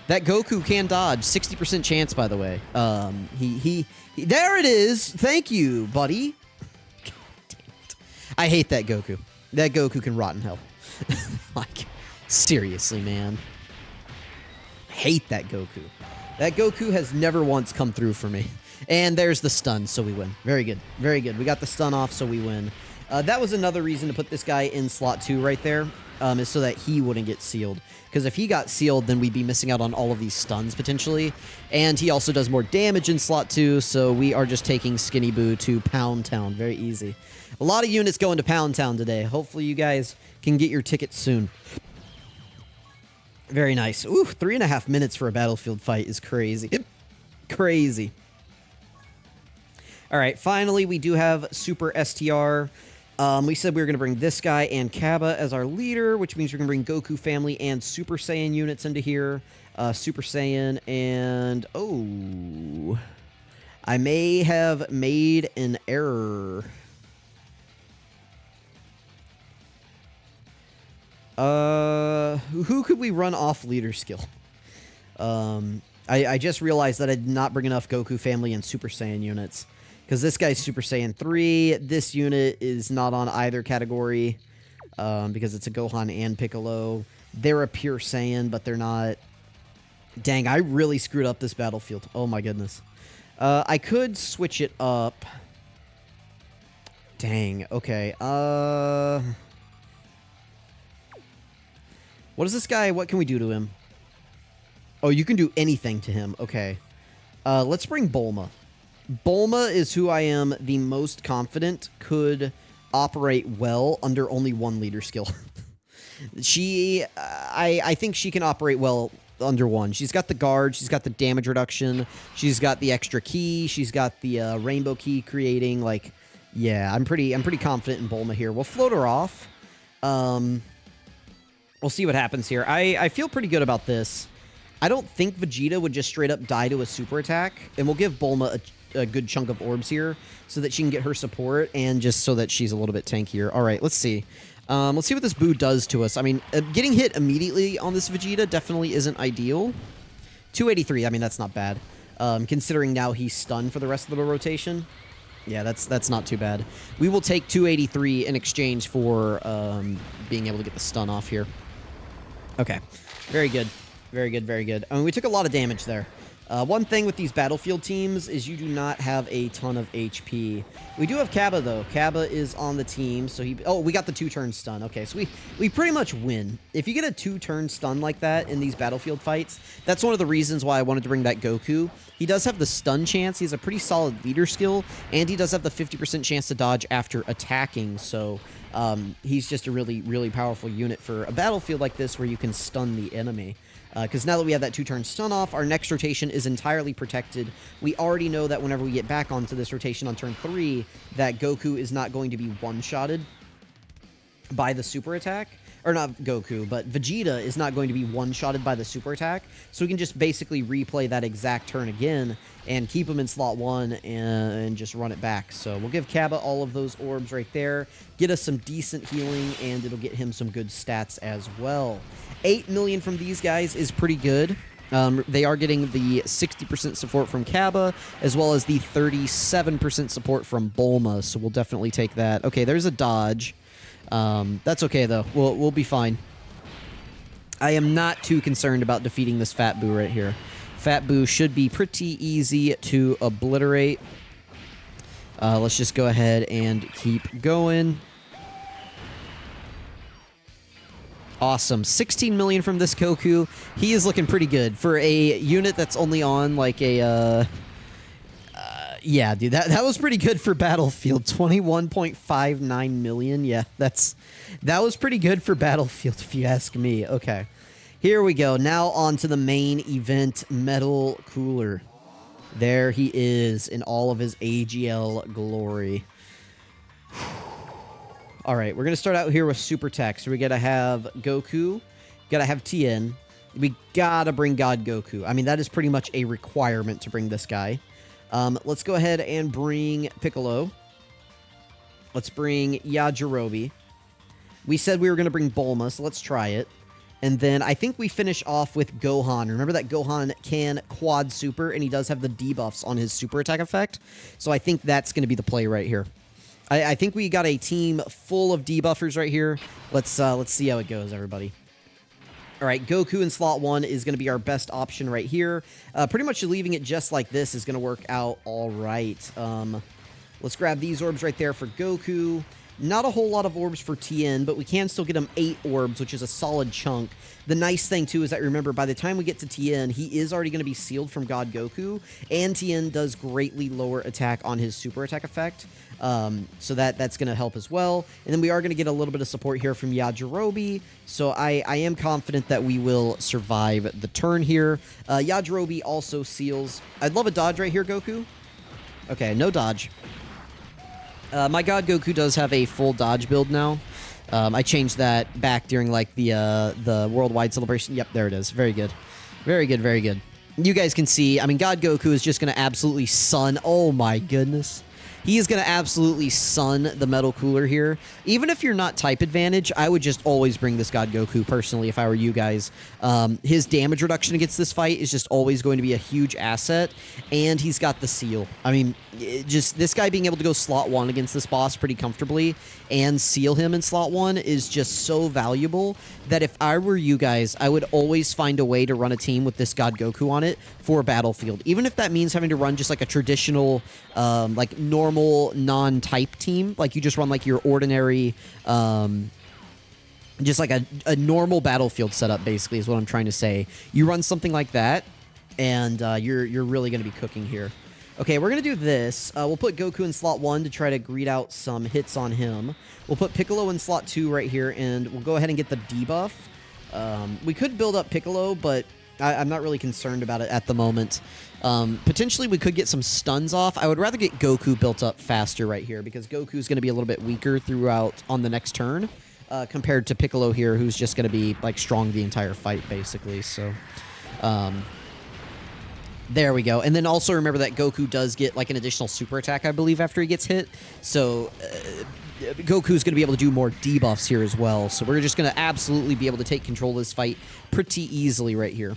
That Goku can dodge. 60% chance, by the way. There it is. Thank you, buddy. God damn it. I hate that Goku. That Goku can rot in hell. Like, seriously, man. Hate that Goku. That Goku has never once come through for me. And there's the stun, so we win. Very good. Very good. We got the stun off, so we win. That was another reason to put this guy in slot 2 right there, is so that he wouldn't get sealed. Because if he got sealed, then we'd be missing out on all of these stuns, potentially. And he also does more damage in slot 2, so we are just taking Skinny Boo to Pound Town. Very easy. A lot of units going to Pound Town today. Hopefully you guys can get your tickets soon. Very nice. Ooh, 3.5 minutes for a battlefield fight is crazy. Crazy. All right, finally, we do have Super STR. We said we were going to bring this guy and Cabba as our leader, which means we're going to bring Goku family and Super Saiyan units into here. Super Saiyan and... Oh. I may have made an error. Who could we run off leader skill? I just realized that I did not bring enough Goku family and Super Saiyan units. Because this guy's Super Saiyan 3. This unit is not on either category. Because it's a Gohan and Piccolo. They're a pure Saiyan, but they're not... Dang, I really screwed up this battlefield. Oh my goodness. I could switch it up. Dang, okay. What is this guy? What can we do to him? Oh, you can do anything to him. Okay. Let's bring Bulma. Bulma is who I am the most confident could operate well under only one leader skill. I think she can operate well under one. She's got the guard, she's got the damage reduction, she's got the extra key, she's got the rainbow key creating. Like, yeah, I'm pretty confident in Bulma here. We'll float her off. We'll see what happens here. I feel pretty good about this. I don't think Vegeta would just straight up die to a super attack, and we'll give Bulma a good chunk of orbs here so that she can get her support and just so that she's a little bit tankier. All right, let's see. Let's see what this Boo does to us. I mean, getting hit immediately on this Vegeta definitely isn't ideal. 283, I mean, that's not bad. Considering now he's stunned for the rest of the rotation. Yeah, that's not too bad. We will take 283 in exchange for being able to get the stun off here. Okay, very good. Very good, very good. I mean, we took a lot of damage there. One thing with these battlefield teams is you do not have a ton of HP. We do have Cabba, though. Cabba is on the team, so he... Oh, we got the 2-turn stun. Okay, so we pretty much win. If you get a 2-turn stun like that in these battlefield fights, that's one of the reasons why I wanted to bring back Goku. He does have the stun chance. He has a pretty solid leader skill, and he does have the 50% chance to dodge after attacking, so... he's just a really, really powerful unit for a battlefield like this where you can stun the enemy. Because now that we have that 2-turn stun off, our next rotation is entirely protected. We already know that whenever we get back onto this rotation on turn 3, that Goku is not going to be one-shotted by the super attack. Or not Goku, but Vegeta is not going to be one-shotted by the super attack. So we can just basically replay that exact turn again and keep him in slot 1 and just run it back. So we'll give Cabba all of those orbs right there, get us some decent healing, and it'll get him some good stats as well. 8 million from these guys is pretty good. They are getting the 60% support from Cabba, as well as the 37% support from Bulma, so we'll definitely take that. Okay, there's a dodge. That's okay, though. We'll be fine. I am not too concerned about defeating this Fat Boo right here. Fat Boo should be pretty easy to obliterate. Let's just go ahead and keep going. Awesome. 16 million from this Goku. He is looking pretty good for a unit that's only on like a... yeah, dude, that was pretty good for Battlefield. 21.59 million. Yeah, that was pretty good for Battlefield, if you ask me. Okay, here we go. Now on to the main event, Metal Cooler. There he is in all of his AGL glory. All right, we're going to start out here with Super Tech. So we got to have Goku, got to have Tien. We got to bring God Goku. I mean, that is pretty much a requirement to bring this guy. Let's go ahead and bring Piccolo. Let's bring Yajirobe. We said we were going to bring Bulma, so let's try it. And then I think we finish off with Gohan. Remember that Gohan can quad super, and he does have the debuffs on his super attack effect. So I think that's going to be the play right here. I think we got a team full of debuffers right here. Let's see how it goes, everybody. All right, Goku in slot 1 is going to be our best option right here. Pretty much leaving it just like this is going to work out all right. Let's grab these orbs right there for Goku. Not a whole lot of orbs for TN, but we can still get him 8 orbs, which is a solid chunk. The nice thing, too, is that, remember, by the time we get to TN, he is already going to be sealed from God Goku, and TN does greatly lower attack on his super attack effect. So that's going to help as well. And then we are going to get a little bit of support here from Yajirobe, so I am confident that we will survive the turn here. Yajirobe also seals. I'd love a dodge right here, Goku. Okay, no dodge. My God Goku does have a full dodge build now. I changed that back during like the worldwide celebration. Yep, there it is. Very good. Very good, very good. You guys can see, I mean, God Goku is just going to absolutely sun. Oh my goodness. He is going to absolutely sun the Metal Cooler here. Even if you're not type advantage, I would just always bring this God Goku, personally, if I were you guys. His damage reduction against this fight is just always going to be a huge asset, and he's got the seal. I mean, just this guy being able to go slot 1 against this boss pretty comfortably and seal him in slot 1 is just so valuable that if I were you guys, I would always find a way to run a team with this God Goku on it for Battlefield. Even if that means having to run just like a traditional, like normal non-type team, like you just run like your ordinary, just like a normal Battlefield setup, basically, is what I'm trying to say. You run something like that, and you're really going to be cooking here. Okay, we're going to do this. We'll put Goku in slot 1 to try to greet out some hits on him. We'll put Piccolo in slot 2 right here, and we'll go ahead and get the debuff. We could build up Piccolo, but I'm not really concerned about it at the moment. Potentially, we could get some stuns off. I would rather get Goku built up faster right here, because Goku's going to be a little bit weaker throughout on the next turn, compared to Piccolo here, who's just going to be like strong the entire fight, basically. So, there we go. And then also remember that Goku does get like an additional super attack, I believe, after he gets hit. So Goku's going to be able to do more debuffs here as well. So we're just going to absolutely be able to take control of this fight pretty easily right here.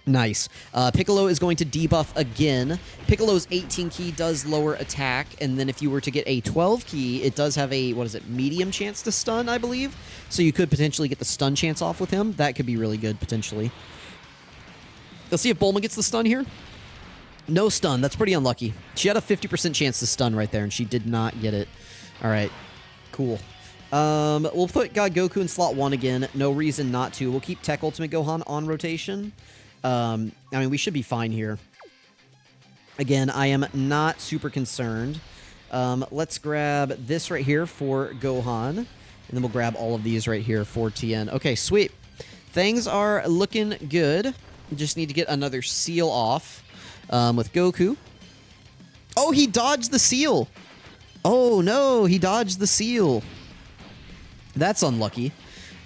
Nice. Piccolo is going to debuff again. Piccolo's 18 key does lower attack, and then if you were to get a 12 key, it does have a, what is it, medium chance to stun, I believe. So you could potentially get the stun chance off with him. That could be really good, potentially. Let's see if Bulma gets the stun here. No stun. That's pretty unlucky. She had a 50% chance to stun right there, and she did not get it. All right. Cool. We'll put God Goku in slot 1 again. No reason not to. We'll keep Tech Ultimate Gohan on rotation. I mean, we should be fine here. Again, I am not super concerned. Let's grab this right here for Gohan, and then we'll grab all of these right here for TN. Okay, sweet. Things are looking good. Just need to get another seal off with Goku. Oh, he dodged the seal. Oh, no, he dodged the seal. That's unlucky.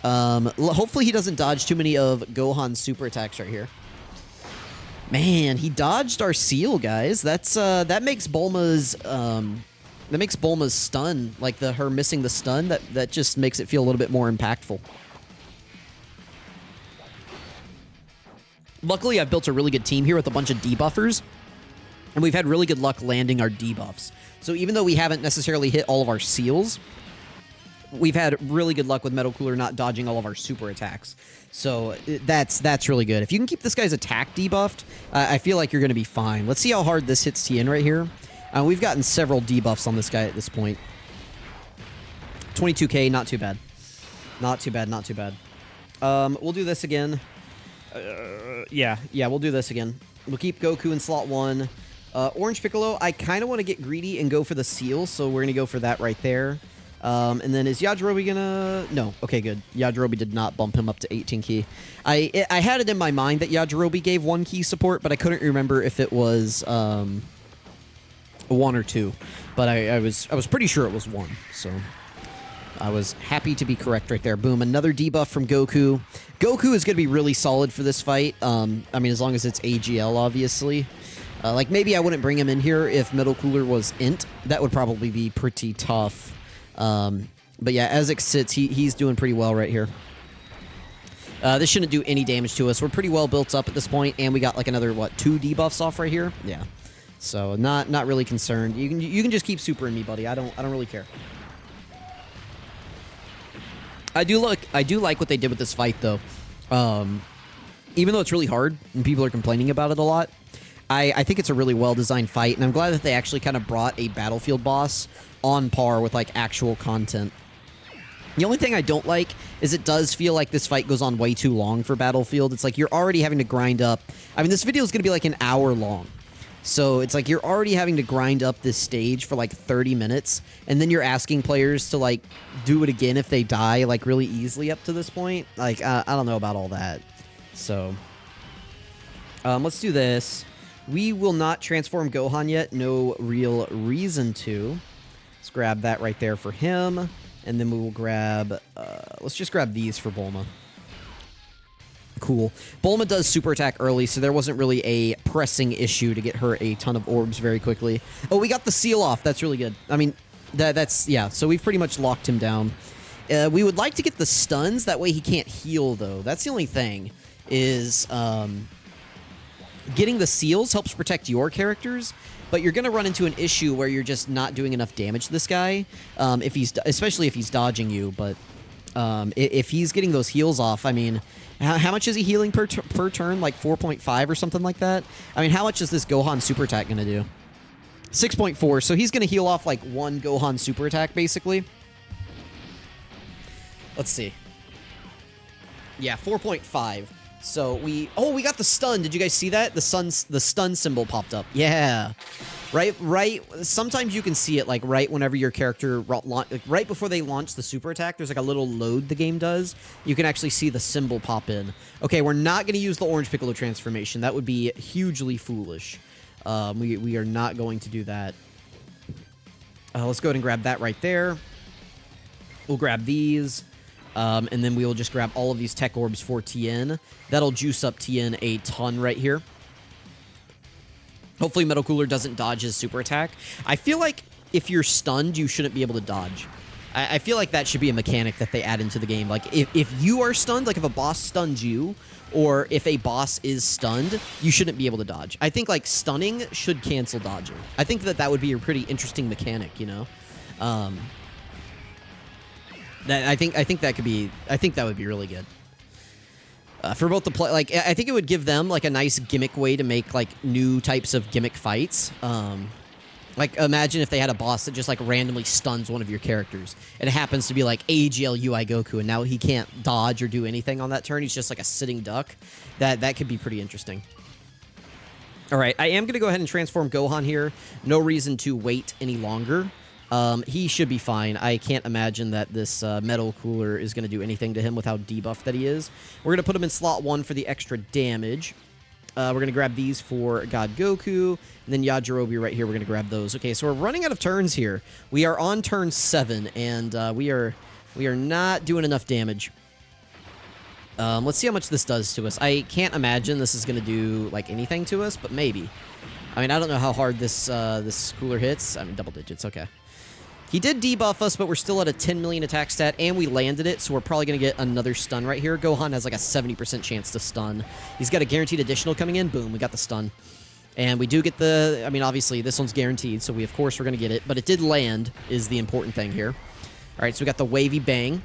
Hopefully he doesn't dodge too many of Gohan's super attacks right here. Man, he dodged our seal, guys. That's that makes Bulma's stun, like her missing the stun, that just makes it feel a little bit more impactful. Luckily, I've built a really good team here with a bunch of debuffers, and we've had really good luck landing our debuffs. So even though we haven't necessarily hit all of our seals, we've had really good luck with Metal Cooler not dodging all of our super attacks. So that's really good. If you can keep this guy's attack debuffed, I feel like you're going to be fine. Let's see how hard this hits TN right here. We've gotten several debuffs on this guy at this point. 22k, not too bad. Not too bad, not too bad. We'll do this again. Yeah, we'll do this again. We'll keep Goku in slot 1. Orange Piccolo, I kind of want to get greedy and go for the seal, so we're going to go for that right there. And then is Yajirobe gonna... No. Okay, good. Yajirobe did not bump him up to 18 key. I had it in my mind that Yajirobe gave 1 key support, but I couldn't remember if it was 1 or 2. But I was pretty sure it was 1, so... I was happy to be correct right there. Boom, another debuff from Goku. Goku is going to be really solid for this fight. I mean, as long as it's AGL, obviously. Like, maybe I wouldn't bring him in here if Metal Cooler was Int. That would probably be pretty tough. But yeah, as it sits, he's doing pretty well right here. This shouldn't do any damage to us. We're pretty well built up at this point, and we got like another, what, 2 debuffs off right here? Yeah. So, not really concerned. You can just keep supering me, buddy. I don't really care. I do like what they did with this fight, though. Even though it's really hard and people are complaining about it a lot, I think it's a really well-designed fight, and I'm glad that they actually kind of brought a Battlefield boss on par with, like, actual content. The only thing I don't like is it does feel like this fight goes on way too long for Battlefield. It's like you're already having to grind up. I mean, this video is going to be like an hour long. So it's like you're already having to grind up this stage for like 30 minutes, and then you're asking players to, like, do it again if they die, like, really easily up to this point. Like, I don't know about all that. So, let's do this. We will not transform Gohan yet. No real reason to. Let's grab that right there for him. And then we will grab... let's just grab these for Bulma. Cool. Bulma does super attack early, so there wasn't really a pressing issue to get her a ton of orbs very quickly. Oh, we got the seal off. That's really good. I mean, that's... Yeah, so we've pretty much locked him down. We would like to get the stuns. That way he can't heal, though. That's the only thing. Is... getting the seals helps protect your characters, but you're going to run into an issue where you're just not doing enough damage to this guy, especially if he's dodging you. But if he's getting those heals off, I mean, how much is he healing per turn? Like 4.5 or something like that? I mean, how much is this Gohan super attack going to do? 6.4, so he's going to heal off like one Gohan super attack, basically. Let's see. Yeah, 4.5. So we got the stun. Did you guys see that? The stun symbol popped up. Yeah. Right. Sometimes you can see it like right whenever your character, like right before they launch the super attack, there's like a little load the game does. You can actually see the symbol pop in. Okay, we're not going to use the Orange Piccolo transformation. That would be hugely foolish. We are not going to do that. Let's go ahead and grab that right there. We'll grab these. And then we will just grab all of these tech orbs for Tien. That'll juice up Tien a ton right here. Hopefully Metal Cooler doesn't dodge his super attack. I feel like if you're stunned, you shouldn't be able to dodge. I feel like that should be a mechanic that they add into the game. Like, if you are stunned, like if a boss stuns you, or if a boss is stunned, you shouldn't be able to dodge. I think, like, stunning should cancel dodging. I think that would be a pretty interesting mechanic, you know? I think that would be really good for both the play. Like, I think it would give them like a nice gimmick way to make like new types of gimmick fights. Like, imagine if they had a boss that just like randomly stuns one of your characters, and it happens to be like AGL-UI Goku, and now he can't dodge or do anything on that turn. He's just like a sitting duck. That could be pretty interesting. All right, I am gonna go ahead and transform Gohan here. No reason to wait any longer. He should be fine. I can't imagine that this Metal Cooler is going to do anything to him with how debuffed that he is. We're going to put him in slot 1 for the extra damage. We're going to grab these for God Goku, and then Yajirobe right here. We're going to grab those. Okay, so we're running out of turns here. We are on turn 7, and we are not doing enough damage. Let's see how much this does to us. I can't imagine this is going to do like anything to us, but maybe. I mean, I don't know how hard this cooler hits. I mean, double digits. Okay. He did debuff us, but we're still at a 10 million attack stat, and we landed it, so we're probably going to get another stun right here. Gohan has like a 70% chance to stun. He's got a guaranteed additional coming in. Boom, we got the stun. And we do get the... I mean, obviously, this one's guaranteed, so of course, we're going to get it. But it did land, is the important thing here. All right, so we got the wavy bang.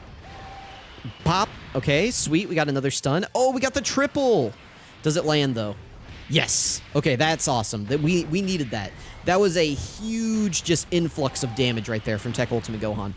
Pop. Okay, sweet. We got another stun. Oh, we got the triple. Does it land, though? Yes. Okay, that's awesome. We needed that. That was a huge just influx of damage right there from Tech Ultimate Gohan.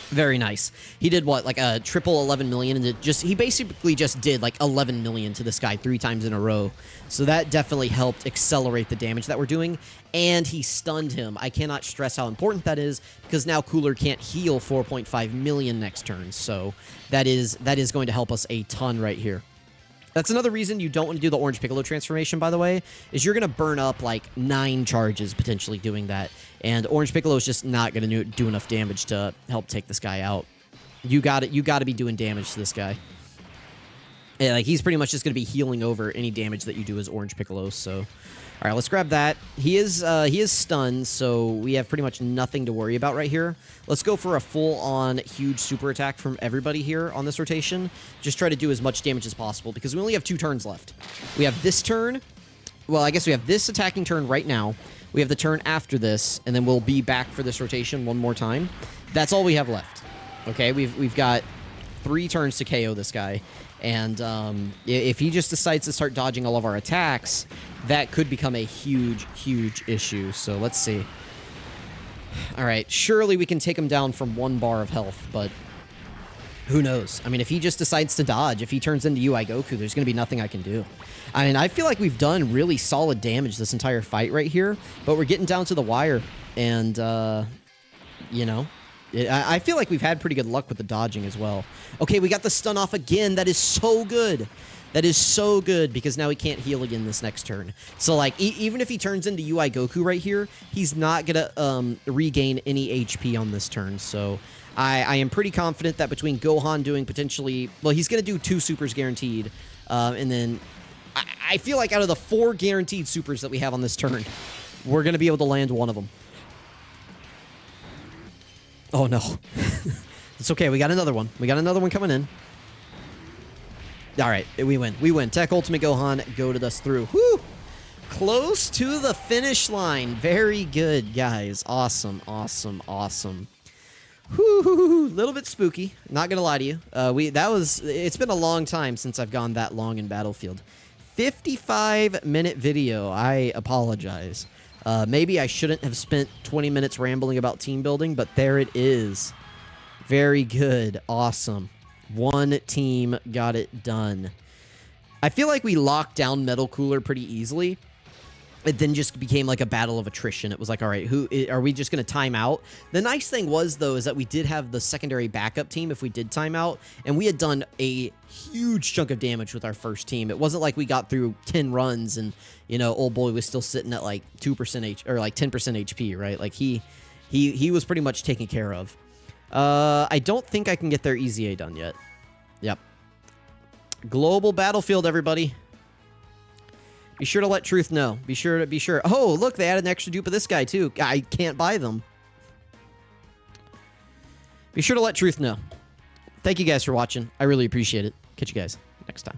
Very nice. He did what, like a triple 11 million, and he basically just did like 11 million to this guy 3 times in a row. So that definitely helped accelerate the damage that we're doing, and he stunned him. I cannot stress how important that is, because now Cooler can't heal 4.5 million next turn. So that is going to help us a ton right here. That's another reason you don't want to do the Orange Piccolo transformation, by the way, is you're going to burn up like 9 charges potentially doing that. And Orange Piccolo is just not going to do enough damage to help take this guy out. You got to be doing damage to this guy. Yeah, like he's pretty much just going to be healing over any damage that you do as Orange Piccolo. So, all right, let's grab that. He is stunned, so we have pretty much nothing to worry about right here. Let's go for a full-on huge super attack from everybody here on this rotation. Just try to do as much damage as possible, because we only have 2 turns left. We have this turn. Well, I guess we have this attacking turn right now. We have the turn after this, and then we'll be back for this rotation one more time. That's all we have left. Okay, we've got 3 turns to KO this guy. And if he just decides to start dodging all of our attacks, that could become a huge, huge issue. So let's see. All right, surely we can take him down from 1 bar of health, but who knows? I mean, if he just decides to dodge, if he turns into UI Goku, there's going to be nothing I can do. I mean, I feel like we've done really solid damage this entire fight right here, but we're getting down to the wire, and, you know, I feel like we've had pretty good luck with the dodging as well. Okay, we got the stun off again. That is so good. That is so good, because now he can't heal again this next turn. So, like, even if he turns into UI Goku right here, he's not going to regain any HP on this turn. So, I am pretty confident that between Gohan doing potentially... Well, he's going to do 2 supers guaranteed. And then I feel like out of the 4 guaranteed supers that we have on this turn, we're going to be able to land one of them. Oh, no. It's okay. We got another one. We got another one coming in. All right. We win. We win. Tech Ultimate Gohan goaded us through. Whew! Close to the finish line. Very good, guys. Awesome. Awesome. Awesome. Whew, little bit spooky. Not gonna lie to you. It's been a long time since I've gone that long in Battlefield. 55-minute video. I apologize. Maybe I shouldn't have spent 20 minutes rambling about team building, but there it is. Very good. Awesome. One team got it done. I feel like we locked down Metal Cooler pretty easily. It then just became like a battle of attrition. It was like, all right, who are we just going to time out? The nice thing was, though, is that we did have the secondary backup team if we did time out, and we had done a huge chunk of damage with our first team. It wasn't like we got through 10 runs and, you know, old boy was still sitting at like 2% or like 10% HP, right? Like he was pretty much taken care of. I don't think I can get their EZA done yet. Yep. Global Battlefield, everybody. Be sure to let Truth know. Be sure. Oh, look, they added an extra dupe of this guy, too. I can't buy them. Be sure to let Truth know. Thank you guys for watching. I really appreciate it. Catch you guys next time.